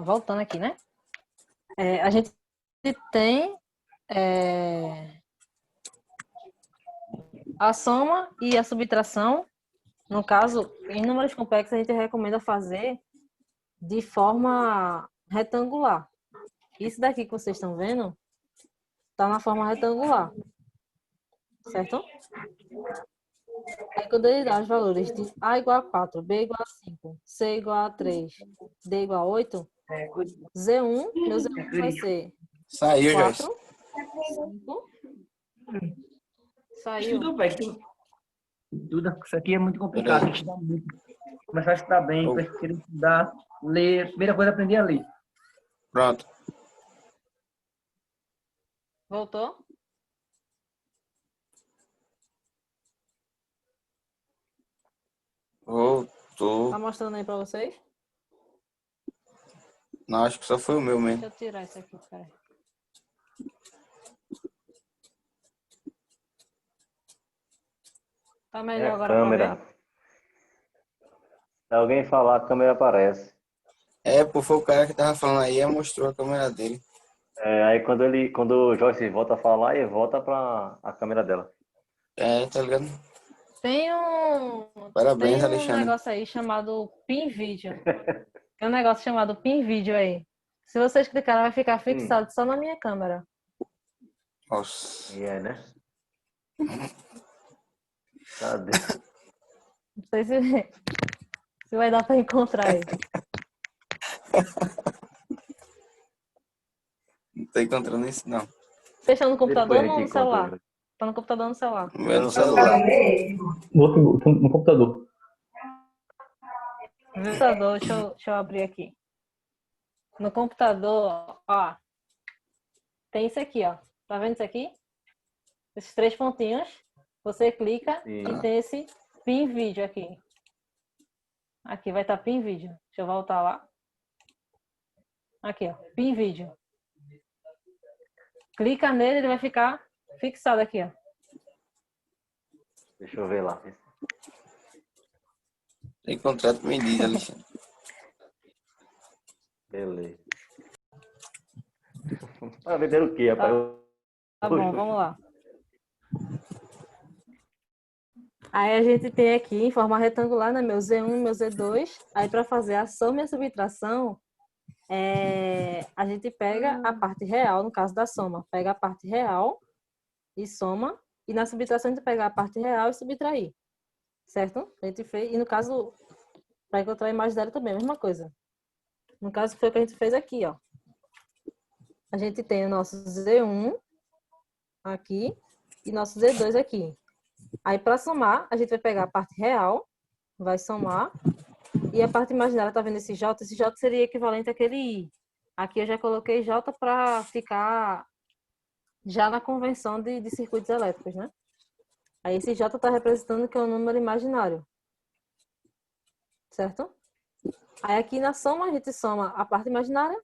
Voltando aqui, né? A gente tem a soma e a subtração. No caso, em números complexos, a gente recomenda fazer de forma retangular. Isso daqui que vocês estão vendo está na forma retangular, certo? Aí quando ele dá os valores de A igual a 4, B igual a 5, C igual a 3, D igual a 8, Z1, meu Z1 vai ser Saiu, Joyce. 4, 5, saiu. Estuda, velho. Estuda. Isso aqui é muito complicado. Estudar muito. Começar a estudar bem, querer estudar, ler. Primeira coisa é aprender a ler. Pronto. Voltou? Voltou. Tá mostrando aí pra vocês? Não, acho que só foi o meu mesmo. Deixa eu tirar isso aqui, cara. Tá melhor agora câmera. pra ver? Se alguém falar, a câmera aparece. Pô, foi o cara que tava falando aí, mostrou a câmera dele. Aí quando o Joyce volta a falar, ele volta para a câmera dela. Tá ligado? Tem Parabéns, um Alexandre. negócio aí chamado Pin Video. Tem um negócio chamado Pin Video aí. Se vocês clicarem, vai ficar fixado só na minha câmera. Nossa. Né? Cadê? Não sei se vai dar pra encontrar aí. Não tô encontrando isso, não. Vocês estão no computador ou no celular? Encontra. Tá no computador ou no celular? O meu é no celular. No computador. No computador, deixa eu abrir aqui. No computador, ó, tem isso aqui, ó. Tá vendo isso aqui? Esses 3 pontinhos. Você clica e tem esse Pin Video aqui. Aqui vai estar Pin Video. Deixa eu voltar lá. Aqui, ó, Pin Video. Clica nele, ele vai ficar fixado aqui, ó. Deixa eu ver lá. Tem contrato me diz, Alexandre. Beleza. Para vender o quê, rapaz? Tá bom, vamos lá. Aí a gente tem aqui em forma retangular, né, meu Z1 e meu Z2. Aí para fazer a soma e a subtração, a gente pega a parte real, no caso da soma. Pega a parte real e soma. E na subtração a gente pega a parte real e subtrair. Certo? A gente fez, e no caso, para encontrar a imaginária também, a mesma coisa. No caso, foi o que a gente fez aqui, ó. A gente tem o nosso Z1 aqui e nosso Z2 aqui. Aí, para somar, a gente vai pegar a parte real, vai somar, e a parte imaginária, tá vendo esse J? Esse J seria equivalente àquele I. Aqui eu já coloquei J para ficar já na convenção de circuitos elétricos, né? Aí esse J está representando que é um número imaginário. Certo? Aí aqui na soma, a gente soma a parte imaginária,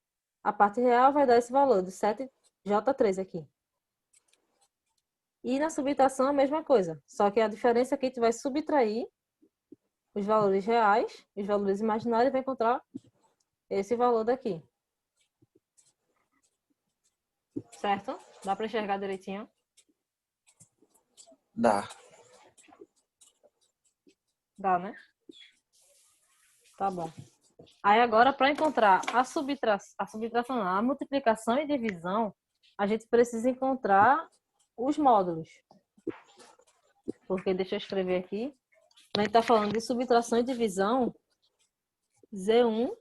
a parte real vai dar esse valor de 7J3 aqui. E na subtração a mesma coisa. Só que a diferença é que a gente vai subtrair os valores reais, os valores imaginários, e vai encontrar esse valor daqui. Certo? Dá para enxergar direitinho? Dá. Dá, né? Tá bom. Aí agora, para encontrar a subtração, não, a multiplicação e divisão, a gente precisa encontrar os módulos. Porque, deixa eu escrever aqui. A gente está falando de subtração e divisão. Z1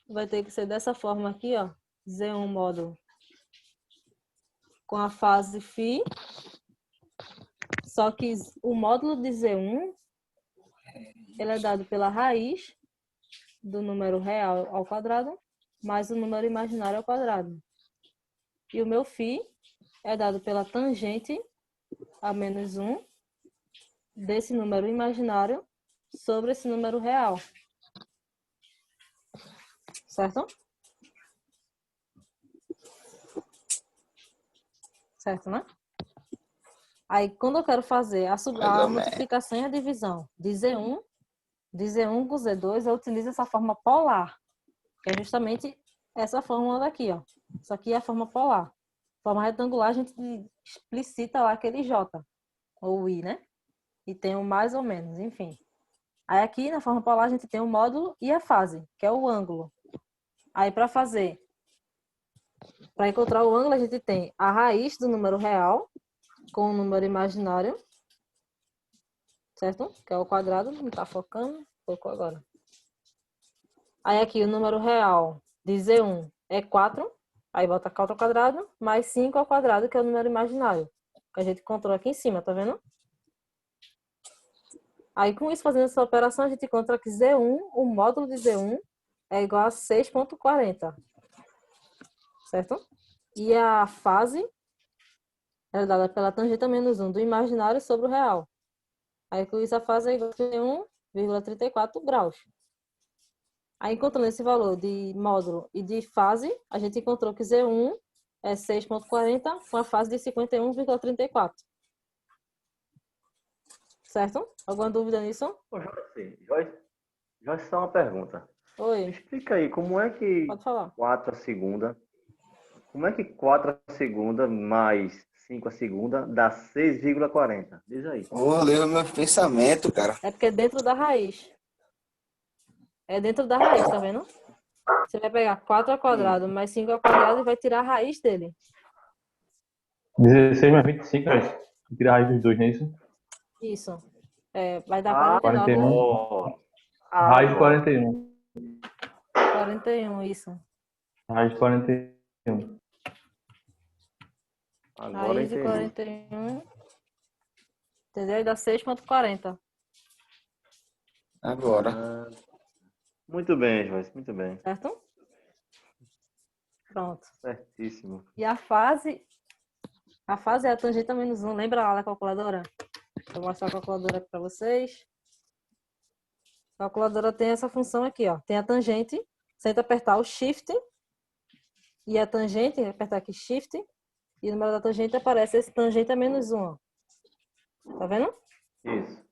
vai ter que ser dessa forma aqui, ó. Z1 módulo com a fase φ. Só que o módulo de Z1 ele é dado pela raiz do número real ao quadrado mais o número imaginário ao quadrado. E o meu φ é dado pela tangente a menos 1 desse número imaginário sobre esse número real. Certo? Certo, né? Aí, quando eu quero fazer a multiplicação e a divisão de Z1 de Z1 com Z2, eu utilizo essa forma polar, que é justamente essa fórmula daqui, ó. Isso aqui é a forma polar. Forma retangular, a gente explicita lá aquele J, ou I, né? E tem o mais ou menos, enfim. Aí aqui na forma polar a gente tem o módulo e a fase, que é o ângulo. Aí para encontrar o ângulo, a gente tem a raiz do número real com o número imaginário, certo? Que é o quadrado, não tá focando, focou agora. Aí aqui o número real de Z1 é 4, aí bota 4 ao quadrado, mais 5 ao quadrado, que é o número imaginário, que a gente encontrou aqui em cima, tá vendo? Aí com isso, fazendo essa operação, a gente encontra que Z1, o módulo de Z1 é igual a 6,40, certo? E a fase é dada pela tangente menos 1 do imaginário sobre o real. Aí com isso a fase é igual a 1,34 graus. Aí encontrando esse valor de módulo e de fase, a gente encontrou que Z1 é 6,40 com a fase de 51,34. Certo? Alguma dúvida nisso? Ô, Joyce, só uma pergunta. Me Oi, explica aí, como é que pode falar. 4 a segunda, como é que 4 a segunda mais 5 a segunda dá 6,40? Diz aí. Ô, leu meu pensamento, cara. É porque é dentro da raiz. É dentro da raiz, tá vendo? Você vai pegar 4 ao quadrado mais 5 ao quadrado e vai tirar a raiz dele. 16 mais 25, é isso. Tira a raiz dos dois, não é isso? Isso. É, vai dar Ah, 49, né? 41. ó. Raiz de Agora. 41. 41, isso. Raiz de 41. Agora Raiz de entendi. 41. Entendeu? E dá 6,40. Agora. Ah, muito bem, Joyce, muito bem. Certo? Pronto. Certíssimo. E a fase é a tangente menos 1. Lembra lá da calculadora? Vou mostrar a calculadora aqui para vocês. A calculadora tem essa função aqui, ó. Tem a tangente. Senta apertar o Shift. E a tangente, apertar aqui Shift. E o número da tangente aparece esse tangente a menos 1. Ó. Tá vendo? Isso.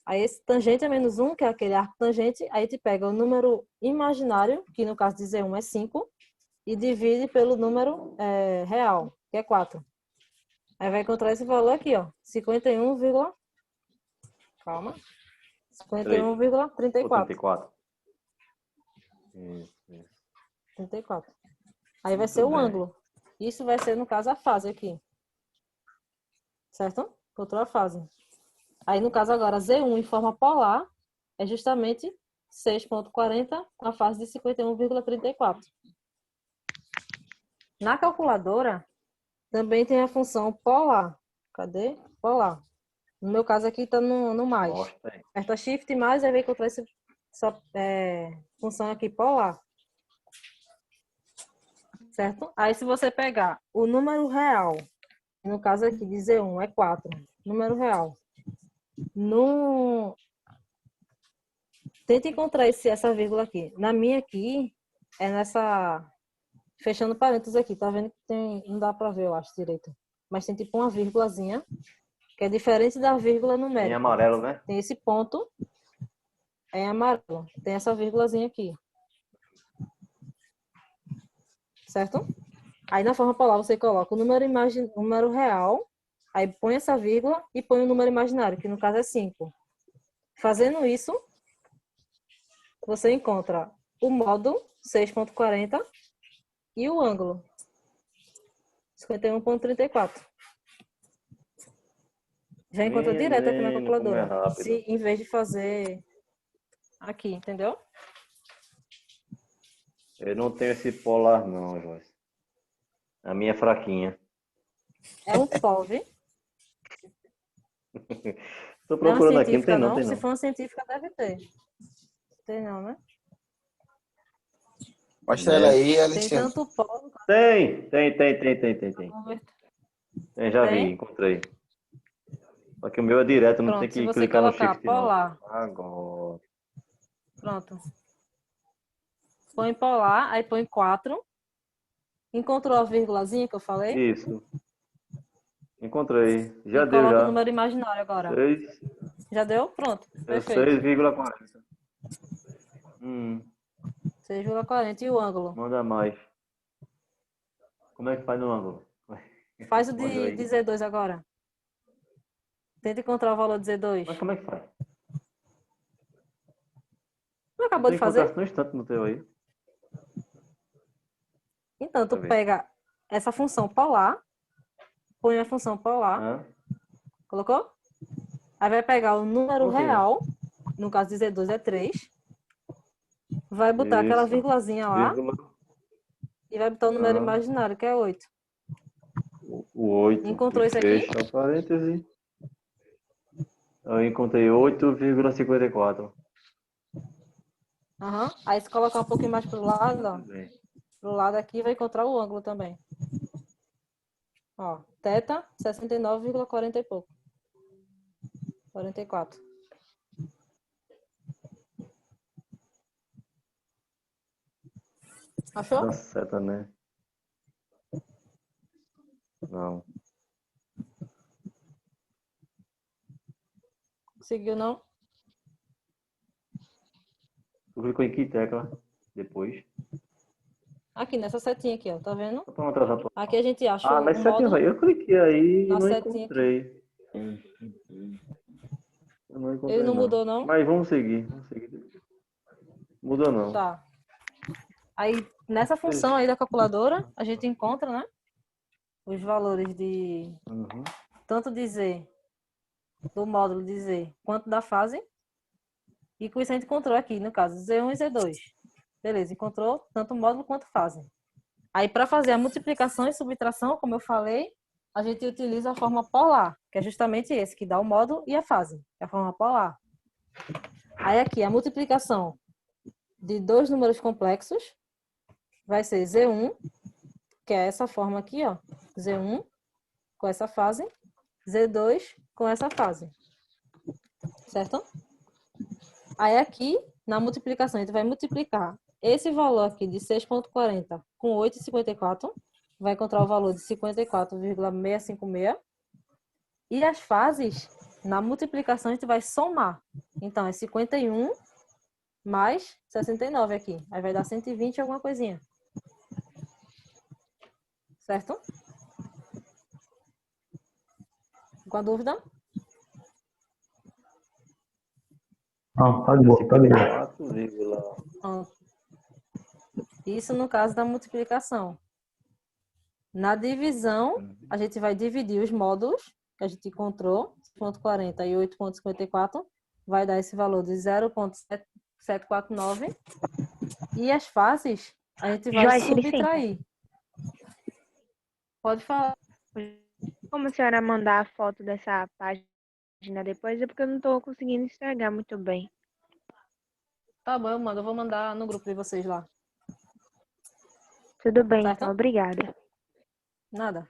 Aí esse tangente a menos 1, que é aquele arco tangente, aí te pega o número imaginário, que no caso de Z1 é 5, e divide pelo número real, que é 4. Aí vai encontrar esse valor aqui, ó. 51, calma. 51,34. 34. Isso. 34. Aí vai Muito ser o bem. ângulo. Isso vai ser, no caso, a fase aqui. Certo? Encontrou a fase. Aí, no caso agora, Z1 em forma polar é justamente 6,40 com a fase de 51,34. Na calculadora, também tem a função polar. Cadê? Polar. No meu caso aqui está no mais. Mostra aí. Aperta Shift mais, aí vai encontrar essa função aqui polar. Certo? Aí se você pegar o número real, no caso aqui de Z1 é 4, número real. Tenta encontrar essa vírgula aqui. Na minha aqui, é nessa... Fechando parênteses aqui, tá vendo que tem... Não dá pra ver, eu acho, direito. Mas tem tipo uma vírgulazinha, que é diferente da vírgula numérica. Em amarelo, né? Tem esse ponto, é em amarelo. Tem essa vírgulazinha aqui. Certo? Aí na forma polar você coloca o número real, aí põe essa vírgula e põe o número imaginário, que no caso é 5. Fazendo isso, você encontra o módulo 6,40 e o ângulo 51,34. Já encontra direto aqui na Menino, como é calculadora. rápido. Se, em vez de fazer aqui, entendeu? Eu não tenho esse polar, não, Joyce. A minha é fraquinha. É um POV. Tô Não é uma procurando aqui, não científica, tem não, não. tem Se não. for uma científica, deve ter. Tem não, né? Mostra ela aí, Tem Alexandre. tanto POV. Tem. Já vi, Tem? encontrei. Só que o meu é direto, não tem Pronto, se que você clicar no colocar shift, não. polar, Agora. pronto. Põe polar, aí põe 4. Encontrou a vírgulazinha que eu falei? Isso. Encontrei. E Já deu, coloca o já. número imaginário agora. 6. Já deu? Pronto. Deu Perfeito. 6,40. 6,40. E o ângulo? Manda mais. Como é que faz no ângulo? Faz o Manda de aí. Z2 agora. Tenta encontrar o valor de Z2. Mas como é que faz? Não acabou de Tem que encontrar fazer? isso no instante no teu aí. Então, tu Deixa eu ver. pega essa função polar, põe a função polar, Hã? colocou? Aí vai pegar o número Coloquei, real, no caso de Z2 é 3, vai botar aquela Isso. vírgulazinha lá Vírgula. e vai botar o número Aham. imaginário, que é 8. O 8. Encontrou E isso aqui? fecha o parêntese. Eu encontrei 8,54. Aham. Aí se colocar um pouquinho mais pro lado, ó, Muito bem. pro lado aqui vai encontrar o ângulo também. Ó, θ 69,40 e pouco. 44. Achou? Dá seta, né? Não. Conseguiu não? Tu clicou em que tecla? Depois. Aqui, nessa setinha aqui, ó. Tá vendo? Só pra não atrasar pra... Aqui a gente acha Ah, o mas setinha, módulo vai. Eu cliquei aí e na não setinha aqui. encontrei. Eu não Ele encontrei, não não. mudou, não? Mas vamos seguir. Vamos seguir. Mudou, não. Tá. Aí, nessa função aí da calculadora, a gente encontra, né? Os valores de Uhum. tanto de Z, do módulo de Z, quanto da fase. E com isso a gente encontrou aqui, no caso, Z1 e Z2. Beleza, encontrou tanto o módulo quanto fase. Aí, para fazer a multiplicação e subtração, como eu falei, a gente utiliza a forma polar, que é justamente esse, que dá o módulo e a fase, que é a forma polar. Aí aqui, a multiplicação de dois números complexos vai ser Z1, que é essa forma aqui, ó. Z1 com essa fase, Z2 com essa fase. Certo? Aí aqui, na multiplicação, a gente vai multiplicar esse valor aqui de 6,40 com 8,54. Vai encontrar o valor de 54,656. E as fases, na multiplicação, a gente vai somar. Então, é 51 mais 69 aqui. Aí vai dar 120 e alguma coisinha. Certo? Com a dúvida? Não, tá de boa, tá de boa. 54, Pronto. Isso no caso da multiplicação. Na divisão, a gente vai dividir os módulos que a gente encontrou, 6,40 e 8,54, vai dar esse valor de 0,749. E as fases, a gente vai Joyce, licença. subtrair. Pode falar. Como a senhora mandar a foto dessa página depois, é porque eu não estou conseguindo enxergar muito bem. Tá bom, eu mando. Eu vou mandar no grupo de vocês lá. Tudo bem, Certo? então. Obrigada. Nada.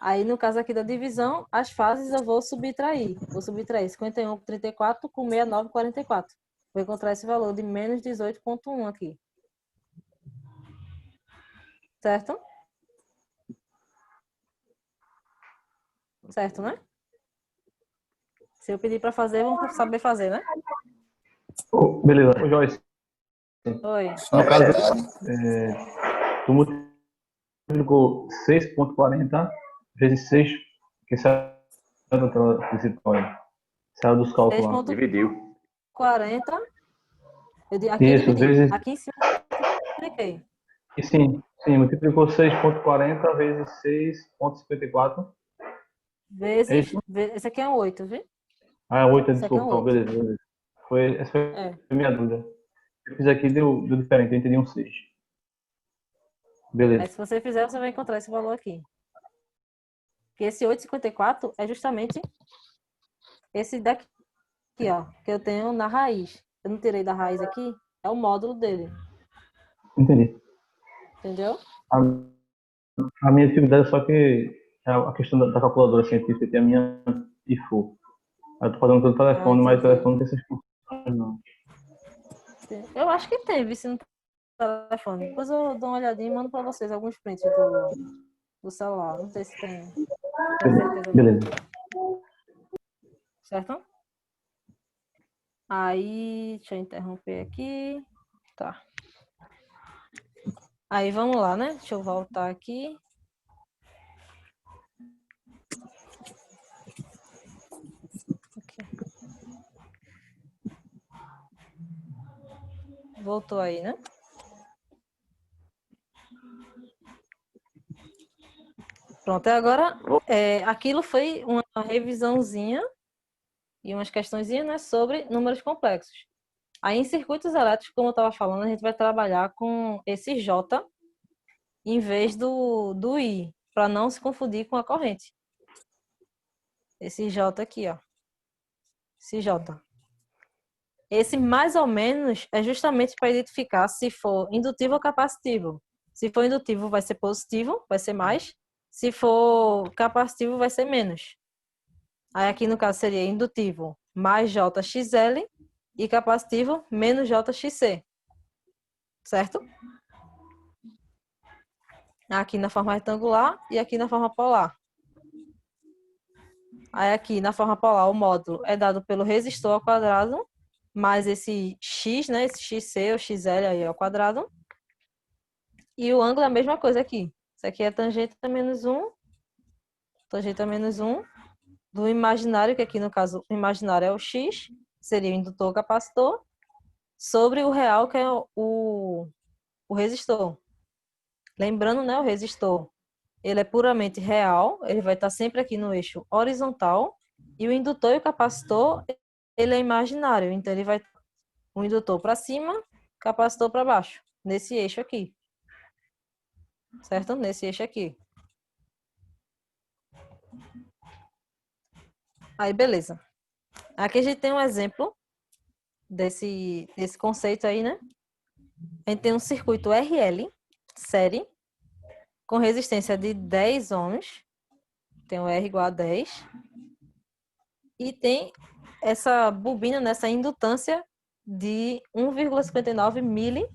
Aí, no caso aqui da divisão, as fases eu vou subtrair. Vou subtrair 51 com 34 com 69 44. Vou encontrar esse valor de menos 18,1 aqui. Certo? Certo, né? Se eu pedir para fazer, vão saber fazer, né? Ô, beleza. Ô, Joyce, Oi. Só no caso, verdade. tu multiplicou 6,40 vezes 6, que saiu da tela principal aí. Saiu dos cálculos lá. dividiu. 40. Aqui eu Isso, dividi. vezes... Aqui em cima eu multipliquei. E sim, multiplicou 6,40 vezes 6,54. É Vezes. isso? Esse aqui é um 8, viu? Ah, 8, Esse aqui é um desculpa. Então, 8. beleza. Essa foi É. a minha dúvida. Eu fiz aqui, deu diferente, eu entendi um 6. Aí, Beleza. se você fizer, você vai encontrar esse valor aqui. Que esse 8,54 é justamente esse daqui, ó, que eu tenho na raiz. Eu não tirei da raiz aqui, é o módulo dele. Entendi. Entendeu? A minha dificuldade é só que é a questão da calculadora científica, tem a minha IFU. Eu tô fazendo pelo telefone, mas o Entendi. telefone não tem essas funções, não. Eu acho que tem, vice no telefone. Depois eu dou uma olhadinha e mando pra vocês alguns prints do celular. Não sei se tem. Tenho certeza. Beleza. certo? Aí, deixa eu interromper aqui. Tá. Aí, vamos lá, né? Deixa eu voltar aqui. Voltou aí, né? Pronto, agora aquilo foi uma revisãozinha e umas questõezinhas, né, sobre números complexos. Aí em circuitos elétricos, como eu estava falando, a gente vai trabalhar com esse J em vez do I, para não se confundir com a corrente. Esse J aqui, ó. Esse J. Esse mais ou menos é justamente para identificar se for indutivo ou capacitivo. Se for indutivo, vai ser positivo, vai ser mais. Se for capacitivo, vai ser menos. Aí aqui no caso seria indutivo mais JXL e capacitivo menos JXC. Certo? Aqui na forma retangular e aqui na forma polar. Aí aqui na forma polar o módulo é dado pelo resistor ao quadrado mais esse X, né? Esse XC ou XL aí ao quadrado. E o ângulo é a mesma coisa aqui. Isso aqui é tangente a menos 1. Tangente a menos 1. Do imaginário, que aqui no caso o imaginário é o X, seria o indutor capacitor, sobre o real, que é o resistor. Lembrando, né, o resistor, ele é puramente real, ele vai estar sempre aqui no eixo horizontal, e o indutor e o capacitor, ele é imaginário, então ele vai o indutor para cima, capacitor para baixo, nesse eixo aqui. Certo? Nesse eixo aqui. Aí, beleza. Aqui a gente tem um exemplo desse conceito aí, né? A gente tem um circuito RL, série, com resistência de 10 ohms. Tem o R igual a 10. E tem essa bobina nessa indutância de 1,59 mili.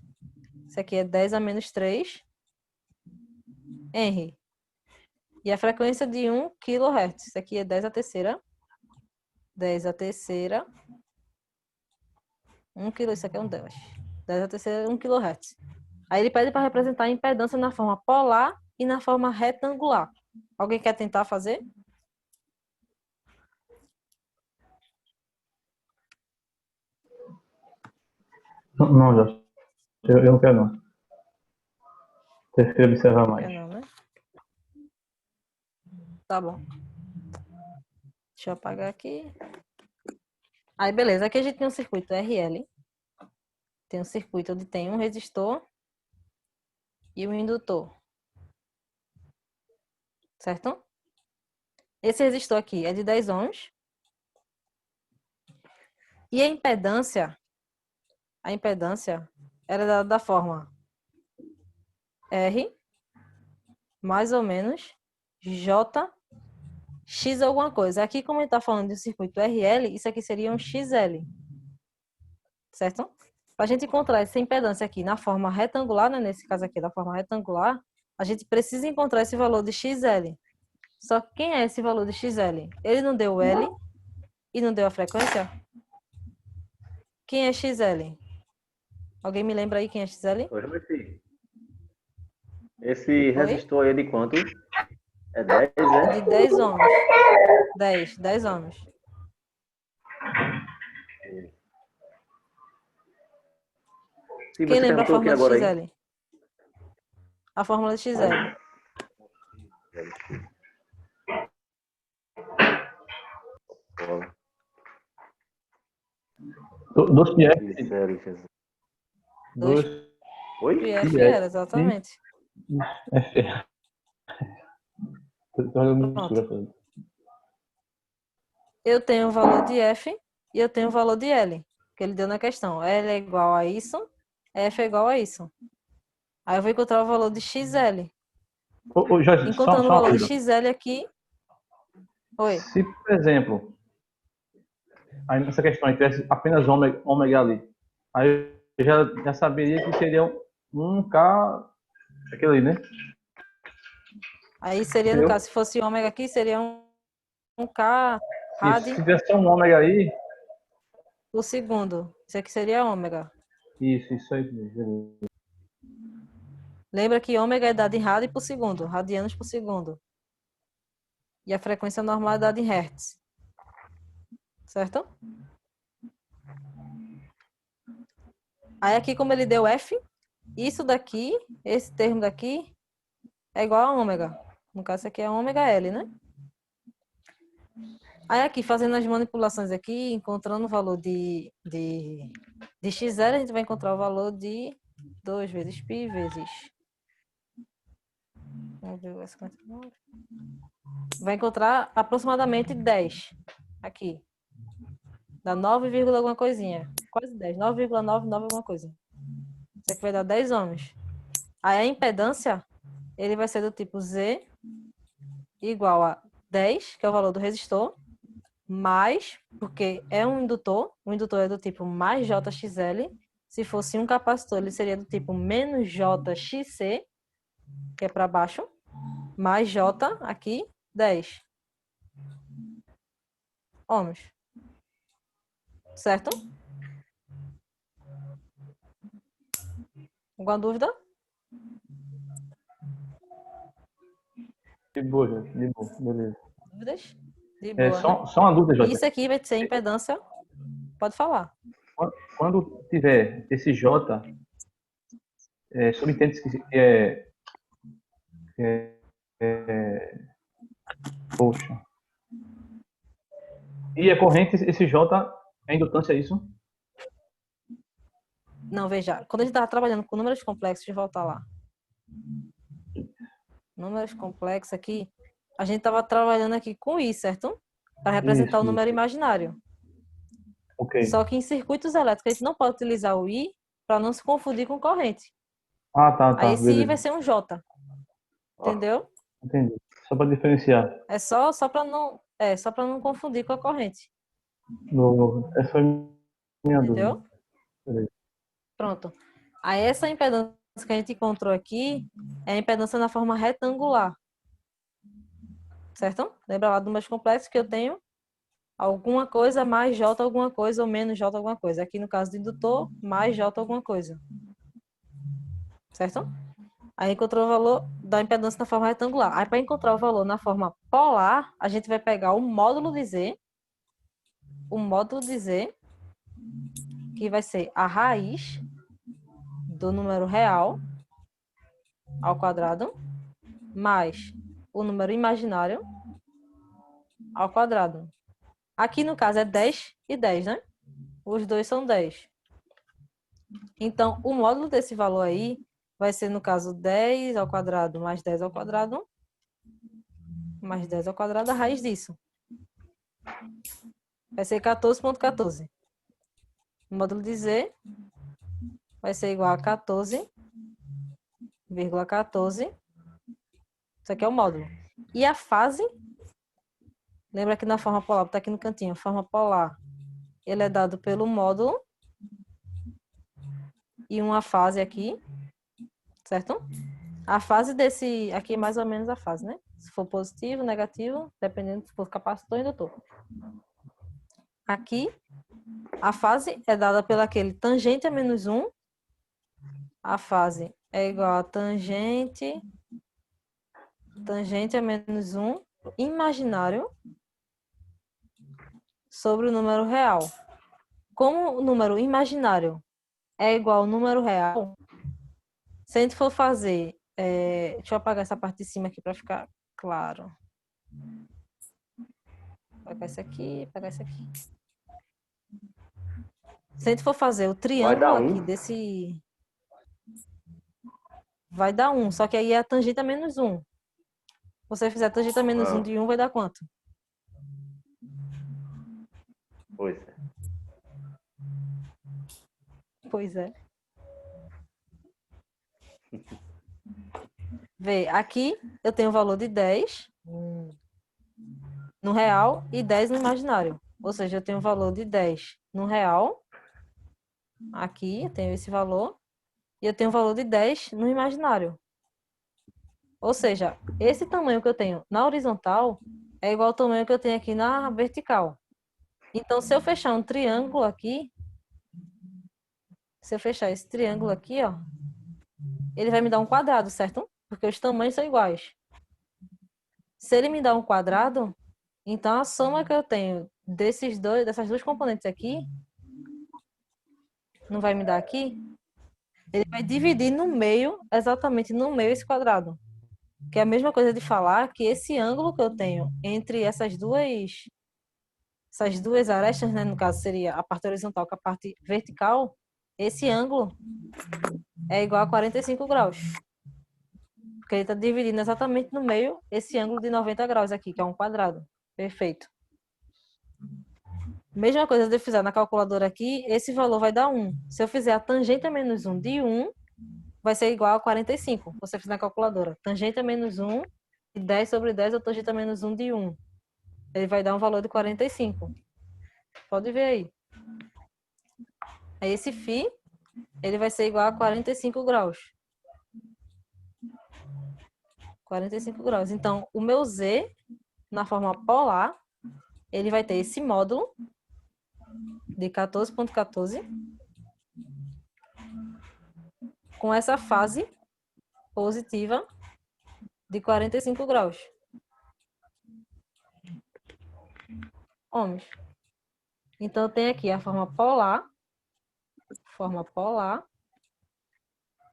Isso aqui é 10 a menos 3. Henry. E a frequência de 1 kHz. Isso aqui é 10 a terceira. 10 a terceira. 1 kg, isso aqui é um 10. 10 a terceira, 1 kHz. Aí ele pede para representar a impedância na forma polar e na forma retangular. Alguém quer tentar fazer? Não, Jorge. Eu não quero, não. Você quer observar mais. Não, né? Tá bom. Deixa eu apagar aqui. Aí, beleza. Aqui a gente tem um circuito RL. Tem um circuito onde tem um resistor e um indutor. Certo? Esse resistor aqui é de 10 ohms. E a impedância era dada da forma R mais ou menos J X alguma coisa. Aqui, como a gente está falando de um circuito RL, isso aqui seria um XL. Certo? Para a gente encontrar essa impedância aqui na forma retangular, né? Nesse caso aqui da forma retangular, a gente precisa encontrar esse valor de XL. Só que quem é esse valor de XL? Ele não deu o L e não deu a frequência? Quem é XL? Alguém me lembra aí quem é XL? Oi, Roberto. Esse Oi? resistor aí é de quanto? É 10, né? De 10 ohms. 10 ohms. Sim, Quem você lembra a perguntou o que fórmula de agora aí? XL? A fórmula de XL. Dois PF. Sério, Jesus. Dois Oi? PF era, exatamente. F. Pronto. Eu tenho o valor de F e eu tenho o valor de L, que ele deu na questão. L é igual a isso, F é igual a isso. Aí eu vou encontrar o valor de XL. Jorge, Encontrando o uma valor de coisa. XL aqui. Oi. Se, por exemplo, aí nessa questão aí tivesse apenas ômega ali, aí eu já saberia que seria um K, aquele ali, né? Aí seria, no Entendeu? caso, se fosse ômega aqui, seria um K Rad se tivesse um ômega aí, por segundo. Isso aqui seria ômega. isso aí. Beleza. Lembra que ômega é dado em rad por segundo, radianos por segundo. E a frequência normal é dada em hertz. Certo? Aí aqui, como ele deu F, isso daqui, esse termo daqui, é igual a ômega. No caso, isso aqui é ômega L, né? Aí aqui, fazendo as manipulações aqui, encontrando o valor de XL, a gente vai encontrar o valor de 2 vezes π vezes 1,59. Vai encontrar aproximadamente 10 aqui. Dá 9, alguma coisinha. Quase 10. 9,99 alguma coisa. Isso aqui vai dar 10 ohms. Aí a impedância, ele vai ser do tipo Z igual a 10, que é o valor do resistor, mais, porque é um indutor, o indutor é do tipo mais JXL. Se fosse um capacitor, ele seria do tipo menos JXC, que é para baixo, mais J aqui, 10 ohms. Certo? Alguma dúvida? De boa, gente. De boa. Beleza. Dúvidas? De É, boa, né? só uma dúvida, Jota. Isso aqui vai ser impedância. Pode falar. Quando tiver esse J, subentende-se que poxa. E a corrente, esse J é indutância, é isso? Não, veja. Quando a gente estava trabalhando com números complexos, de voltar lá. Números complexos aqui, a gente estava trabalhando aqui com I, certo? Para representar o número imaginário. Ok. Só que em circuitos elétricos, a gente não pode utilizar o I para não se confundir com corrente. Ah, tá. Aí esse I Beleza. vai ser um J. Entendeu? Entendi. Só para diferenciar. É só para não confundir com a corrente. Essa foi minha dúvida. Entendeu? Beleza. Pronto. Aí essa impedância que a gente encontrou aqui é a impedância na forma retangular. Certo? Lembra lá do números complexos que eu tenho alguma coisa mais J alguma coisa ou menos J alguma coisa. Aqui no caso do indutor, mais J alguma coisa. Certo? Aí encontrou o valor da impedância na forma retangular. Aí para encontrar o valor na forma polar, a gente vai pegar o módulo de Z, que vai ser a raiz do número real ao quadrado, mais o número imaginário ao quadrado. Aqui no caso é 10 e 10, né? Os dois são 10. Então, o módulo desse valor aí vai ser, no caso, 10 ao quadrado mais 10 ao quadrado, mais 10 ao quadrado, a raiz disso. Vai ser 14,14. O módulo de Z vai ser igual a 14,14. Isso aqui é o módulo. E a fase, lembra que na forma polar, está aqui no cantinho, forma polar, ele é dado pelo módulo e uma fase aqui, certo? A fase desse, aqui é mais ou menos a fase, né? Se for positivo, negativo, dependendo se for capacitor ou indutor. Aqui, a fase é dada pelo aquele tangente a menos 1. A fase é igual a tangente a menos 1 imaginário sobre o número real. Como o número imaginário é igual ao número real, se a gente for fazer... deixa eu apagar essa parte de cima aqui para ficar claro. Pegar esse aqui, pegar esse aqui. Se a gente for fazer o triângulo aqui desse... Vai dar 1, só que aí é a tangente a menos 1. Se você fizer a tangente a menos 1 de 1, vai dar quanto? Pois é. Pois é. Vê, aqui eu tenho o valor de 10 no real e 10 no imaginário. Ou seja, eu tenho o valor de 10 no real. Aqui eu tenho esse valor. E eu tenho o valor de 10 no imaginário. Ou seja, esse tamanho que eu tenho na horizontal é igual ao tamanho que eu tenho aqui na vertical. Então, se eu fechar um triângulo aqui, se eu fechar esse triângulo aqui, ó, ele vai me dar um quadrado, certo? Porque os tamanhos são iguais. Se ele me dá um quadrado, então a soma que eu tenho dessas duas componentes aqui, não vai me dar aqui, ele vai dividir no meio, exatamente no meio esse quadrado. Que é a mesma coisa de falar que esse ângulo que eu tenho entre essas duas arestas, né, no caso seria a parte horizontal com a parte vertical, esse ângulo é igual a 45 graus. Porque ele está dividindo exatamente no meio esse ângulo de 90 graus aqui, que é um quadrado. Perfeito. Mesma coisa se eu fizer na calculadora aqui, esse valor vai dar 1. Se eu fizer a tangente a menos 1 de 1, vai ser igual a 45. Você fizer na calculadora. Tangente a menos 1 e 10 sobre 10 ou tangente a menos 1 de 1. Ele vai dar um valor de 45. Pode ver aí. Aí esse φ, ele vai ser igual a 45 graus. 45 graus. Então, o meu Z, na forma polar, ele vai ter esse módulo de 14,14 com essa fase positiva de 45 graus. Homens. Então, eu tenho aqui a forma polar,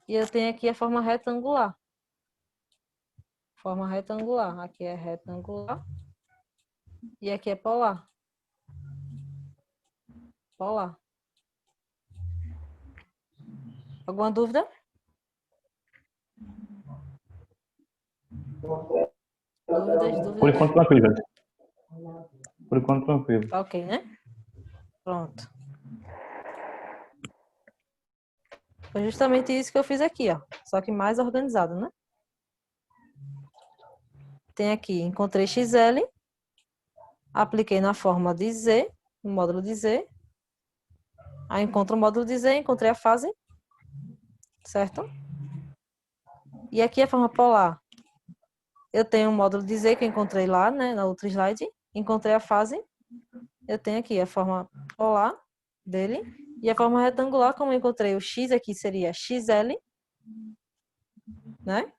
e eu tenho aqui a forma retangular. Forma retangular. Aqui é retangular e aqui é polar. Polar. Alguma dúvida? Dúvidas? Por enquanto, tranquilo. Por enquanto, tranquilo. Ok, né? Pronto. Foi justamente isso que eu fiz aqui, ó. Só que mais organizado, né? Tem aqui, encontrei XL, apliquei na forma de Z, no módulo de Z. Aí encontro o módulo de Z, encontrei a fase, certo? E aqui a forma polar. Eu tenho o módulo de Z que eu encontrei lá, né, na outra slide. Encontrei a fase. Eu tenho aqui a forma polar dele. E a forma retangular, como eu encontrei o X aqui, seria XL, né?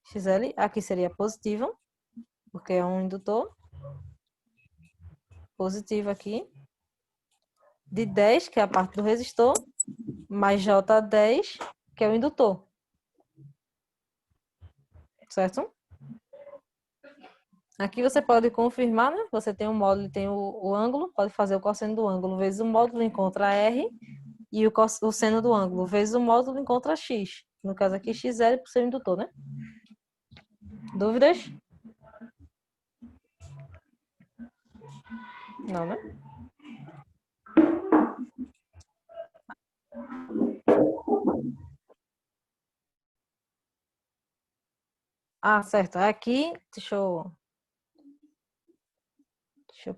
XL, aqui seria positivo, porque é um indutor. Positivo aqui. De 10, que é a parte do resistor, mais J10, que é o indutor. Certo? Aqui você pode confirmar, né? Você tem um módulo e tem o ângulo, pode fazer o cosseno do ângulo vezes o módulo encontra R e o seno do ângulo vezes o módulo encontra X. No caso aqui, XL por ser o indutor, né? Dúvidas? Não, né? Ah, certo. Aqui, deixa eu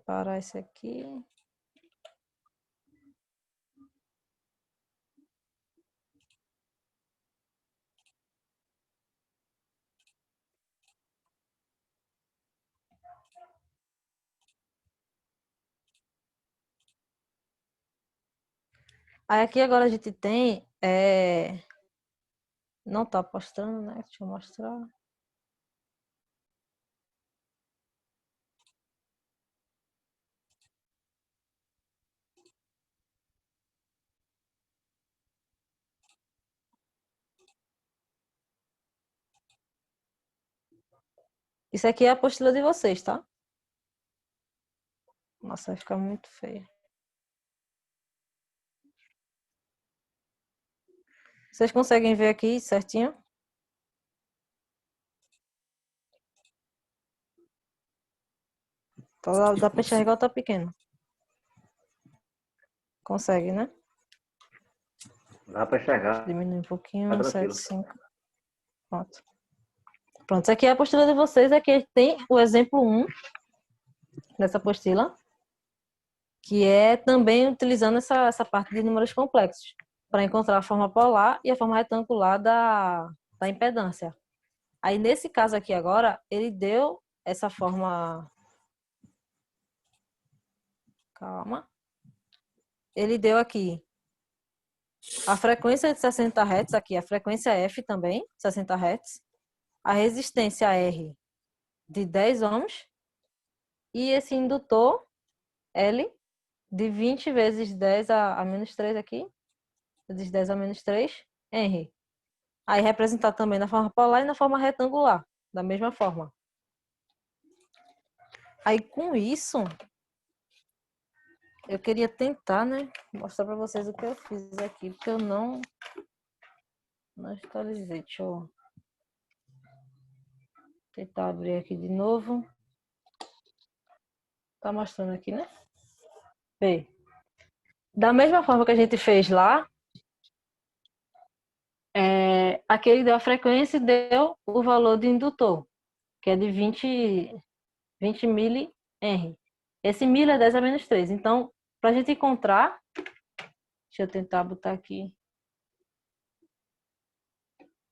parar esse aqui. Aí aqui agora a gente tem... Não tá postando, né? Deixa eu mostrar. Isso aqui é a apostila de vocês, tá? Nossa, vai ficar muito feio. Vocês conseguem ver aqui certinho? Dá para enxergar ou tá pequeno? Consegue, né? Dá para enxergar. Diminui um pouquinho, Tá tranquilo. 175. Pronto. Pronto, essa aqui é a apostila de vocês. Aqui tem o exemplo 1 dessa apostila, que é também utilizando essa parte de números complexos, para encontrar a forma polar e a forma retangular da impedância. Aí, nesse caso aqui agora, ele deu essa forma Calma. Ele deu aqui a frequência de 60 Hz, aqui a frequência F também, 60 Hz. A resistência R de 10 ohms. E esse indutor L de 20 vezes 10 a menos 3 aqui. Vezes 10 a menos 3, Henry. Aí representado também na forma polar e na forma retangular, da mesma forma. Aí com isso, eu queria tentar, né, mostrar para vocês o que eu fiz aqui, porque eu não atualizei. Deixa eu tentar abrir aqui de novo. Tá mostrando aqui, né? Vê. Da mesma forma que a gente fez lá, aqui ele deu a frequência e deu o valor do indutor, que é de 20 mili Henry. Esse 1000 é 10 a menos 3. Então, para a gente encontrar, deixa eu tentar botar aqui.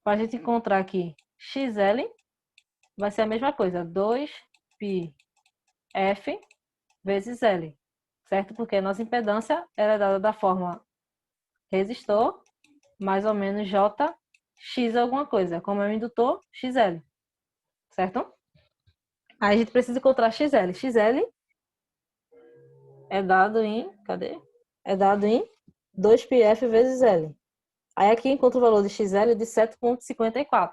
Para a gente encontrar aqui XL, vai ser a mesma coisa, 2πf vezes L, certo? Porque a nossa impedância era dada da forma resistor, mais ou menos JX alguma coisa, como é o indutor, XL, certo? Aí a gente precisa encontrar XL. XL é dado em, cadê? É dado em 2πf vezes L. Aí aqui encontro o valor de XL de 7,54.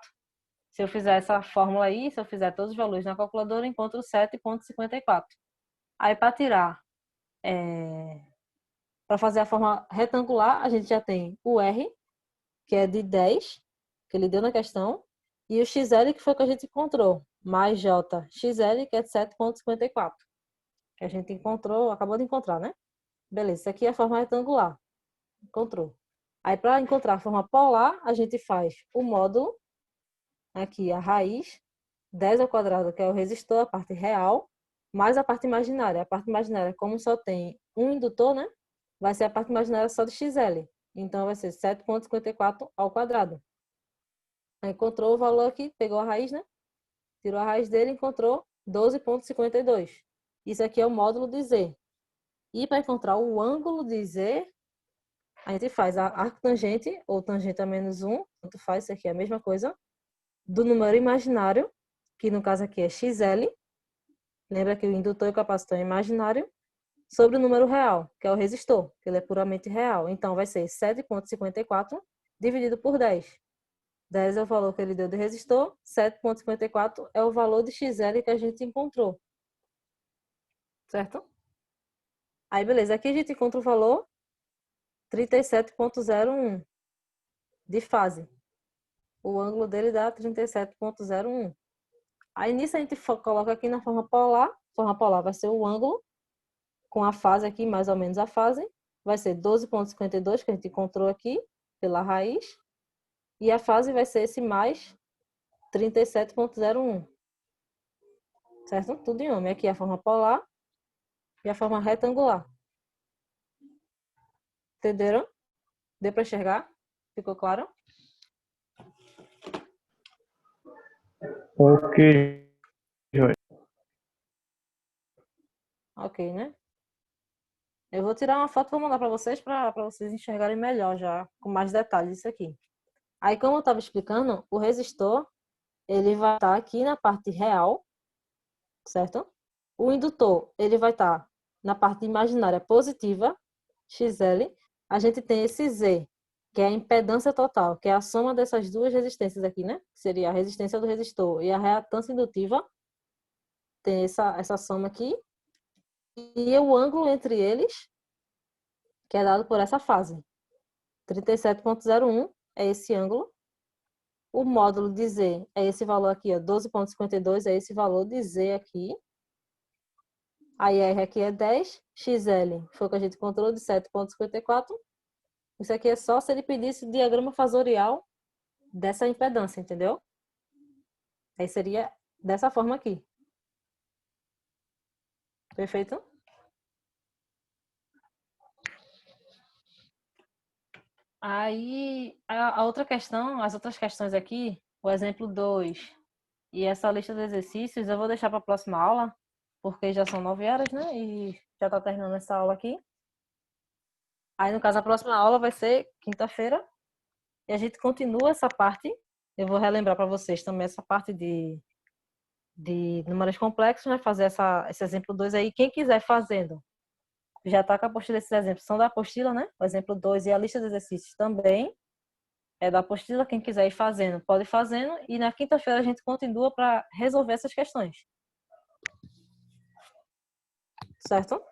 Se eu fizer essa fórmula aí, se eu fizer todos os valores na calculadora, eu encontro 7,54. Aí para tirar, para fazer a forma retangular, a gente já tem o R, que é de 10, que ele deu na questão, e o XL, que foi o que a gente encontrou, mais JXL, que é de 7,54. Que a gente encontrou, acabou de encontrar, né? Beleza, isso aqui é a forma retangular. Encontrou. Aí, para encontrar a forma polar, a gente faz o módulo, aqui a raiz, 10 ao quadrado, que é o resistor, a parte real, mais a parte imaginária. A parte imaginária, como só tem um indutor, né? Vai ser a parte imaginária só de XL. Então, vai ser 7,54 ao quadrado. Aí, encontrou o valor aqui, pegou a raiz, né? Tirou a raiz dele e encontrou 12,52. Isso aqui é o módulo de Z. E para encontrar o ângulo de Z, a gente faz a arctangente ou tangente a menos 1, tanto faz, isso aqui é a mesma coisa, do número imaginário, que no caso aqui é XL, lembra que o indutor e o capacitor é imaginário, sobre o número real, que é o resistor, que ele é puramente real. Então vai ser 7,54 dividido por 10. 10 é o valor que ele deu de resistor, 7,54 é o valor de XL que a gente encontrou. Certo? Aí beleza, aqui a gente encontra o valor 37,01 de fase. O ângulo dele dá 37,01. Aí nisso a gente coloca aqui na forma polar. A forma polar vai ser o ângulo com a fase aqui, mais ou menos a fase. Vai ser 12,52 que a gente encontrou aqui pela raiz. E a fase vai ser esse mais 37,01. Certo? Tudo em ohms. Aqui a forma polar e a forma retangular. Entenderam? Deu para enxergar? Ficou claro? Ok, Ok, né? Eu vou tirar uma foto e vou mandar para vocês enxergarem melhor já, com mais detalhes isso aqui. Aí, como eu estava explicando, o resistor, ele vai estar aqui na parte real, certo? O indutor, ele vai estar na parte imaginária positiva, XL. A gente tem esse Z, que é a impedância total, que é a soma dessas duas resistências aqui, né? Que seria a resistência do resistor e a reatância indutiva. Tem essa soma aqui. E o ângulo entre eles, que é dado por essa fase. 37,01 é esse ângulo. O módulo de Z é esse valor aqui, 12,52 é esse valor de Z aqui. A R aqui é 10, XL foi o que a gente encontrou de 7,54. Isso aqui é só se ele pedisse o diagrama fasorial dessa impedância, entendeu? Aí seria dessa forma aqui. Perfeito? Aí, a outra questão, as outras questões aqui, o exemplo 2 e essa lista de exercícios, eu vou deixar para a próxima aula, porque já são 9 horas, né? E Já está terminando essa aula aqui. Aí, no caso, a próxima aula vai ser quinta-feira. E a gente continua essa parte. Eu vou relembrar para vocês também essa parte de números complexos, né? Fazer esse exemplo 2 aí. Quem quiser fazendo, já está com a apostila desses exemplos. São da apostila, né? O exemplo 2 e a lista de exercícios também é da apostila. Quem quiser ir fazendo, pode ir fazendo. E na quinta-feira a gente continua para resolver essas questões. Certo?